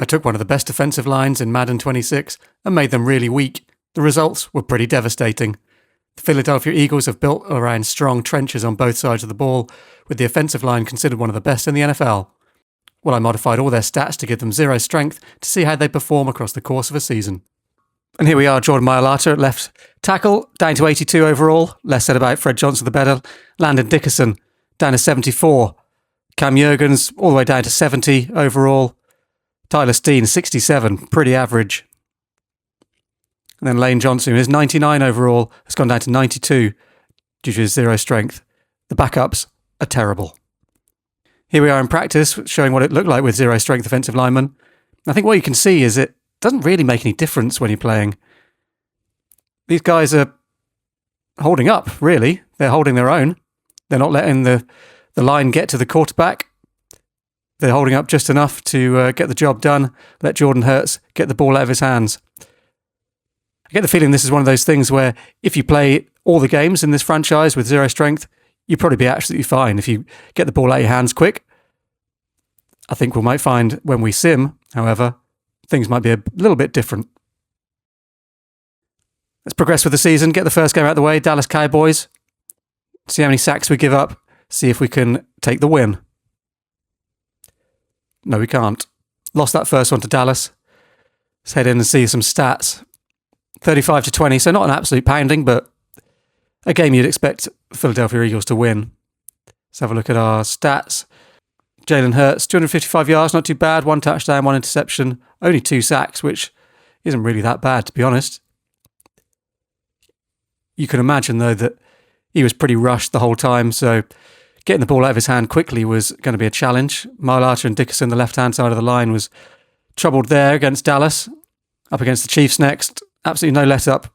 I took one of the best defensive lines in Madden 26 and made them really weak. The results were pretty devastating. The Philadelphia Eagles have built around strong trenches on both sides of the ball, with the offensive line considered one of the best in the NFL. Well, I modified all their stats to give them 0 strength to see how they perform across the course of a season. And here we are, Jordan Mailata at left tackle, down to 82 overall. Less said about Fred Johnson the better. Landon Dickerson, down to 74. Cam Jurgens, all the way down to 70 overall. Tyler Steen, 67, pretty average. And then Lane Johnson, who is 99 overall, has gone down to 92 due to his 0 strength. The backups are terrible. Here we are in practice, showing what it looked like with 0 strength offensive linemen. I think what you can see is it doesn't really make any difference when you're playing. These guys are holding up, really. They're holding their own. They're not letting the line get to the quarterback. They're holding up just enough to get the job done, let Jordan Hurts get the ball out of his hands. I get the feeling this is one of those things where if you play all the games in this franchise with 0 strength, you'd probably be absolutely fine if you get the ball out of your hands quick. I think we might find when we sim, however, things might be a little bit different. Let's progress with the season, get the first game out of the way, Dallas Cowboys. See how many sacks we give up, see if we can take the win. No, we can't. Lost that first one to Dallas. Let's head in and see some stats. 35-20, so not an absolute pounding, but a game you'd expect the Philadelphia Eagles to win. Let's have a look at our stats. Jalen Hurts, 255 yards, not too bad. 1 touchdown, 1 interception, only 2 sacks, which isn't really that bad, to be honest. You can imagine, though, that he was pretty rushed the whole time, so getting the ball out of his hand quickly was going to be a challenge. Mailata and Dickerson, the left-hand side of the line, was troubled there against Dallas. Up against the Chiefs next. Absolutely no let-up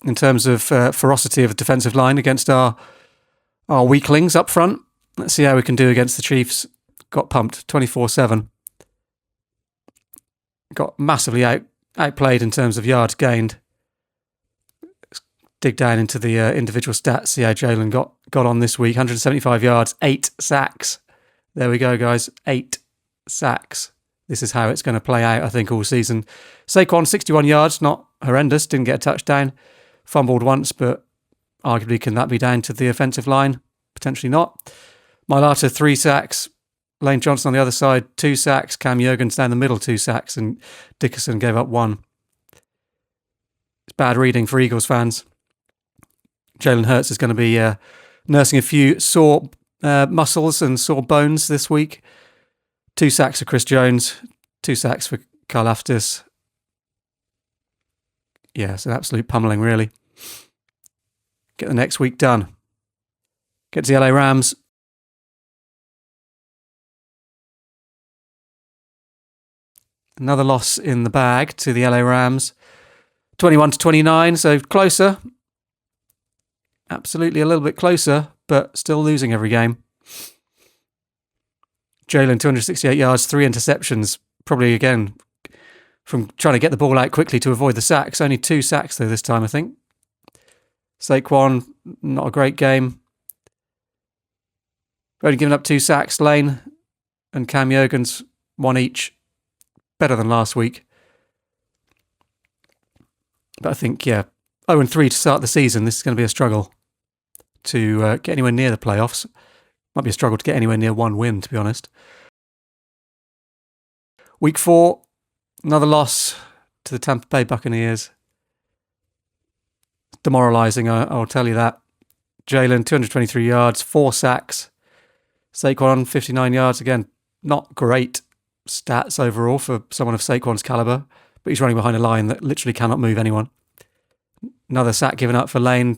in terms of ferocity of a defensive line against our weaklings up front. Let's see how we can do against the Chiefs. Got pumped, 24-7. Got massively outplayed in terms of yards gained. Let's dig down into the individual stats, see how Jalen got on this week. 175 yards, 8 sacks. There we go, guys. 8 sacks. This is how it's going to play out, I think, all season. Saquon, 61 yards, not horrendous. Didn't get a touchdown. Fumbled once, but arguably can that be down to the offensive line? Potentially not. Mailata, 3 sacks. Lane Johnson on the other side, 2 sacks. Cam Jurgens down the middle, 2 sacks. And Dickerson gave up 1. It's bad reading for Eagles fans. Jalen Hurts is going to be nursing a few sore muscles and sore bones this week. 2 sacks for Chris Jones, 2 sacks for Karlaftis. Yeah, it's an absolute pummeling, really. Get the next week done. Get to the LA Rams. Another loss in the bag to the LA Rams. 21-29, so closer. Absolutely a little bit closer, but still losing every game. Jalen, 268 yards, 3 interceptions. Probably, again, from trying to get the ball out quickly to avoid the sacks. Only 2 sacks, though, this time, I think. Saquon, not a great game. Only given up 2 sacks. Lane and Cam Jurgens, 1 each. Better than last week. But I think, 0-3 to start the season. This is going to be a struggle to get anywhere near the playoffs. Might be a struggle to get anywhere near 1 win, to be honest. Week 4, another loss to the Tampa Bay Buccaneers. Demoralising, I'll tell you that. Jalen, 223 yards, 4 sacks. Saquon, 59 yards. Again, not great stats overall for someone of Saquon's calibre, but he's running behind a line that literally cannot move anyone. Another sack given up for Lane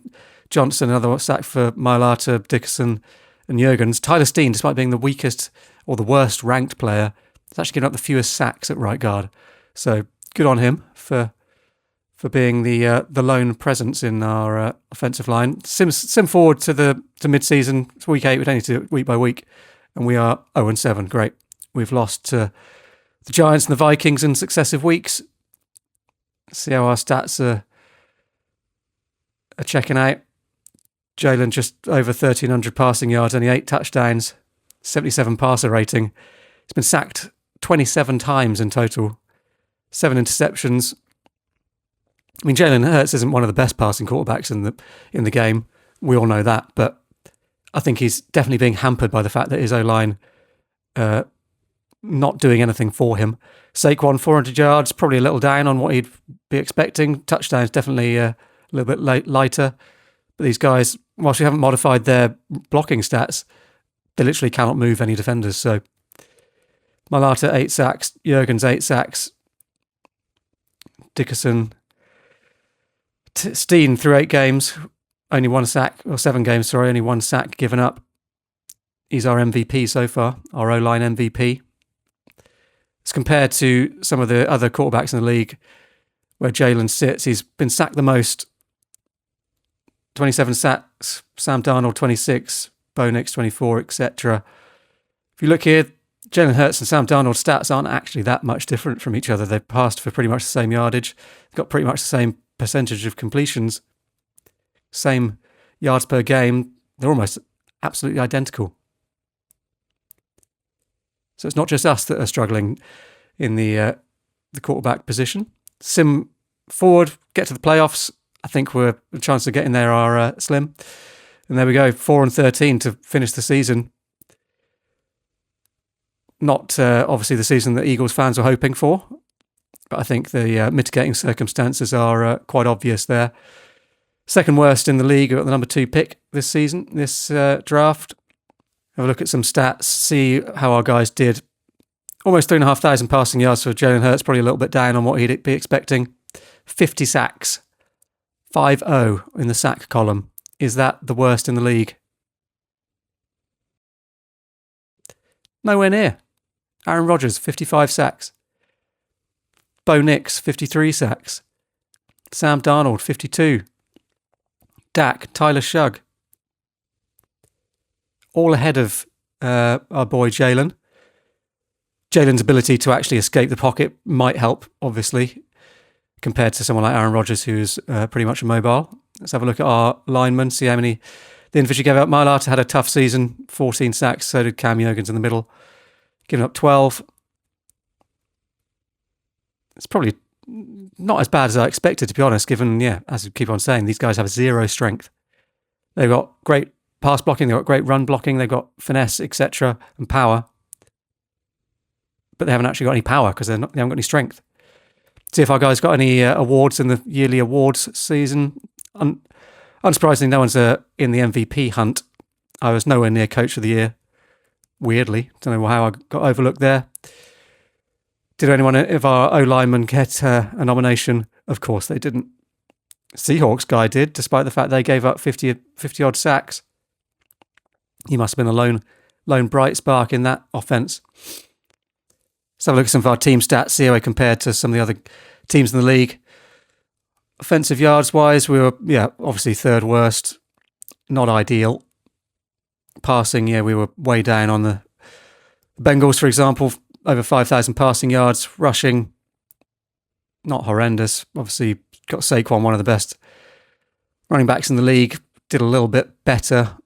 Johnson, another sack for Mailata, Dickerson and Jurgens. Tyler Steen, despite being the weakest or the worst ranked player, has actually given up the fewest sacks at right guard. So good on him for being the lone presence in our offensive line. Sim forward to mid-season. It's week 8. We don't need to do it week by week. And we are 0-7. Great. We've lost to the Giants and the Vikings in successive weeks. Let's see how our stats are checking out. Jalen just over 1,300 passing yards, only 8 touchdowns, 77 passer rating. He's been sacked 27 times in total. 7 interceptions. I mean, Jalen Hurts isn't one of the best passing quarterbacks in the game. We all know that, but I think he's definitely being hampered by the fact that his O-line not doing anything for him. Saquon, 400 yards, probably a little down on what he'd be expecting. Touchdowns definitely a little bit lighter. But these guys, whilst we haven't modified their blocking stats, they literally cannot move any defenders. So Mailata, 8 sacks. Jurgens, 8 sacks. Dickerson, Steen, through 8 games, only 1 sack, or 7 games, sorry, only 1 sack given up. He's our MVP so far, our O-line MVP. As compared to some of the other quarterbacks in the league where Jalen sits, he's been sacked the most. 27 sacks, Sam Darnold 26, Bo Nix 24, etc. If you look here, Jalen Hurts and Sam Darnold's stats aren't actually that much different from each other. They've passed for pretty much the same yardage. They've got pretty much the same percentage of completions, same yards per game. They're almost absolutely identical. So it's not just us that are struggling in the quarterback position. Sim forward, get to the playoffs. I think the chances of getting there are slim. And there we go, 4-13 to finish the season. Not obviously the season that Eagles fans were hoping for, but I think the mitigating circumstances are quite obvious there. Second worst in the league at the number 2 pick this season, this draft. Have a look at some stats, see how our guys did. Almost 3,500 passing yards for Jalen Hurts, probably a little bit down on what he'd be expecting. 50 sacks, 5-0 in the sack column. Is that the worst in the league? Nowhere near. Aaron Rodgers, 55 sacks. Bo Nix, 53 sacks. Sam Darnold, 52. Dak, Tyler Shugg. All ahead of our boy Jalen. Jalen's ability to actually escape the pocket might help, obviously, compared to someone like Aaron Rodgers, who's pretty much immobile. Let's have a look at our linemen, see how many the individual gave out. Mailata had a tough season, 14 sacks, so did Cam Jurgens in the middle, giving up 12. It's probably not as bad as I expected, to be honest, given, as we keep on saying, these guys have 0 strength. They've got great pass blocking, they've got great run blocking, they've got finesse, etc., and power. But they haven't actually got any power because they haven't got any strength. See if our guys got any awards in the yearly awards season. Unsurprisingly, no one's in the MVP hunt. I was nowhere near Coach of the Year. Weirdly, don't know how I got overlooked there. Did anyone of our O-linemen get a nomination? Of course they didn't. Seahawks guy did, despite the fact they gave up 50-odd sacks. He must have been a lone bright spark in that offense. Let's have a look at some of our team stats, see how we compared to some of the other teams in the league. Offensive yards wise, we were, obviously 3rd worst. Not ideal. Passing, we were way down on the Bengals, for example, over 5,000 passing yards. Rushing, not horrendous. Obviously, got Saquon, one of the best running backs in the league. Did a little bit better.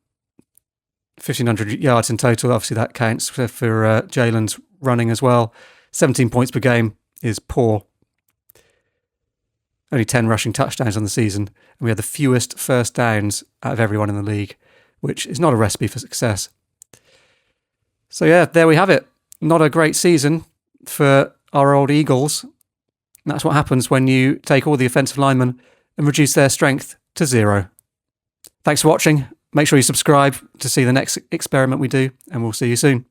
1,500 yards in total. Obviously, that counts for Jalen's running as well. 17 points per game is poor. Only 10 rushing touchdowns on the season. And we had the fewest first downs out of everyone in the league, which is not a recipe for success. So there we have it. Not a great season for our old Eagles. And that's what happens when you take all the offensive linemen and reduce their strength to 0. Thanks for watching. Make sure you subscribe to see the next experiment we do, and we'll see you soon.